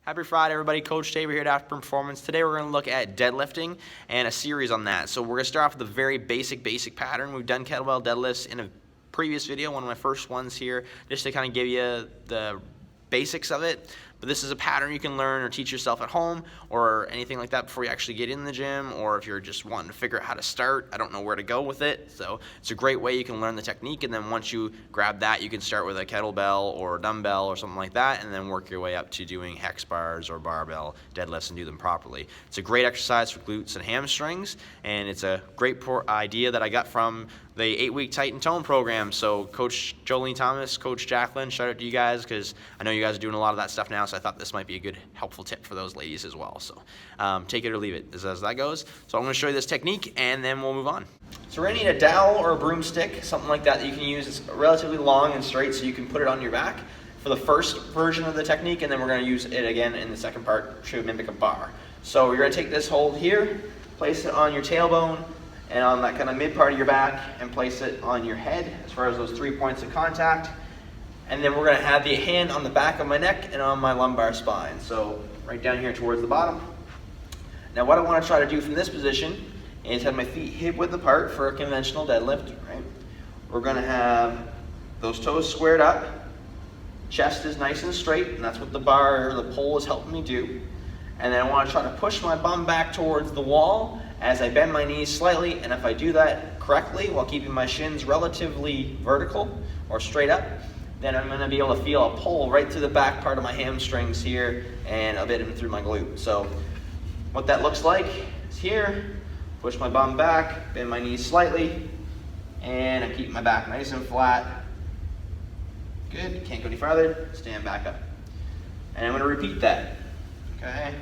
Happy Friday, everybody. Coach Tabor here at Afterburn Performance. Today we're going to look at deadlifting and a series on that. So we're going to start off with a very basic pattern. We've done kettlebell deadlifts in a previous video, one of my first ones here, just to kind of give you the basics of it. But this is a pattern you can learn or teach yourself at home or anything like that before you actually get in the gym, or if you're just wanting to figure out how to start, I don't know where to go with it. So it's a great way you can learn the technique, and then once you grab that, you can start with a kettlebell or a dumbbell or something like that, and then work your way up to doing hex bars or barbell deadlifts and do them properly. It's a great exercise for glutes and hamstrings, and it's a great idea that I got from the 8-week Titan Tone program. So Coach Jolene Thomas, Coach Jacqueline, shout out to you guys, because I know you guys are doing a lot of that stuff now, so I thought this might be a good helpful tip for those ladies as well. So take it or leave it as that goes. So I'm going to show you this technique and then we'll move on. So we're going to need a dowel or a broomstick, something like that you can use. It's relatively long and straight, so you can put it on your back for the first version of the technique, and then we're going to use it again in the second part to mimic a bar. So you're going to take this hold here, place it on your tailbone and on that kind of mid part of your back, and place it on your head as far as those 3 points of contact. And then we're going to have the hand on the back of my neck and on my lumbar spine. So right down here towards the bottom. Now what I want to try to do from this position is have my feet hip width apart for a conventional deadlift. Right? We're going to have those toes squared up. Chest is nice and straight, and that's what the bar or the pole is helping me do. And then I want to try to push my bum back towards the wall as I bend my knees slightly, and if I do that correctly while keeping my shins relatively vertical or straight up, then I'm going to be able to feel a pull right through the back part of my hamstrings here and a bit through my glute. So what that looks like is here, push my bum back, bend my knees slightly, and I keep my back nice and flat. Good, can't go any farther, stand back up. And I'm going to repeat that, okay?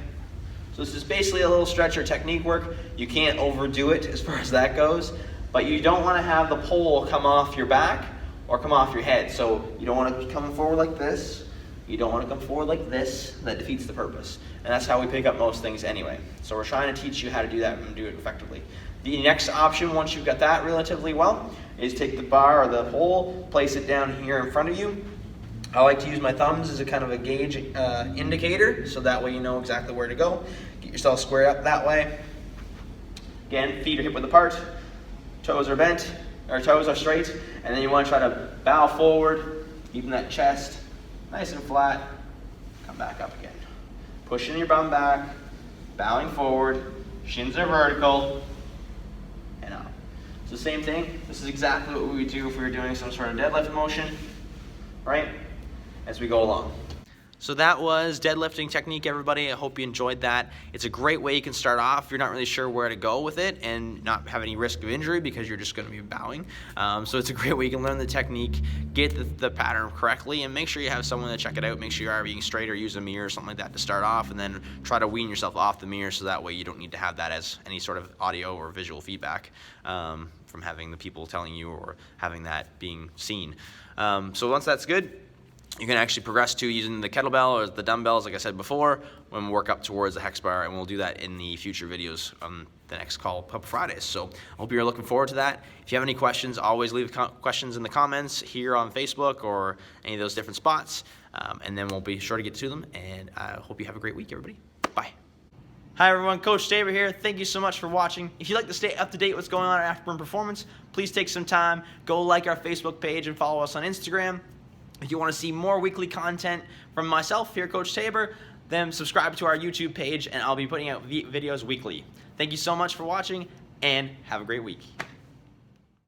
So this is basically a little stretch or technique work. You can't overdo it as far as that goes, but you don't want to have the pole come off your back or come off your head. So you don't want to come forward like this. You don't want to come forward like this. That defeats the purpose. And that's how we pick up most things anyway. So we're trying to teach you how to do that and do it effectively. The next option, once you've got that relatively well, is take the bar or the pole, place it down here in front of you. I like to use my thumbs as a kind of a gauge indicator, so that way you know exactly where to go. Get yourself squared up that way. Again, feet are hip width apart, toes are bent, or toes are straight, and then you want to try to bow forward, keeping that chest nice and flat. Come back up again. Pushing your bum back, bowing forward, shins are vertical, and up. It's the same thing. This is exactly what we would do if we were doing some sort of deadlift motion, right? As we go along. So that was deadlifting technique, everybody. I hope you enjoyed that. It's a great way you can start off if you're not really sure where to go with it and not have any risk of injury because you're just going to be bowing. So it's a great way you can learn the technique, get the pattern correctly, and make sure you have someone to check it out. Make sure you are being straight or use a mirror or something like that to start off, and then try to wean yourself off the mirror so that way you don't need to have that as any sort of audio or visual feedback from having the people telling you or having that being seen. So once that's good, you can actually progress to using the kettlebell or the dumbbells, like I said before, when we work up towards the hex bar, and we'll do that in the future videos on the next couple Fridays. So I hope you're looking forward to that. If you have any questions, always leave questions in the comments here on Facebook or any of those different spots, and then we'll be sure to get to them. And I hope you have a great week, everybody. Bye. Hi everyone, Coach Tabor here. Thank you so much for watching. If you'd like to stay up to date with what's going on at Afterburn Performance, please take some time, go like our Facebook page and follow us on Instagram. If you want to see more weekly content from myself here, Coach Tabor, then subscribe to our YouTube page, and I'll be putting out videos weekly. Thank you so much for watching, and have a great week.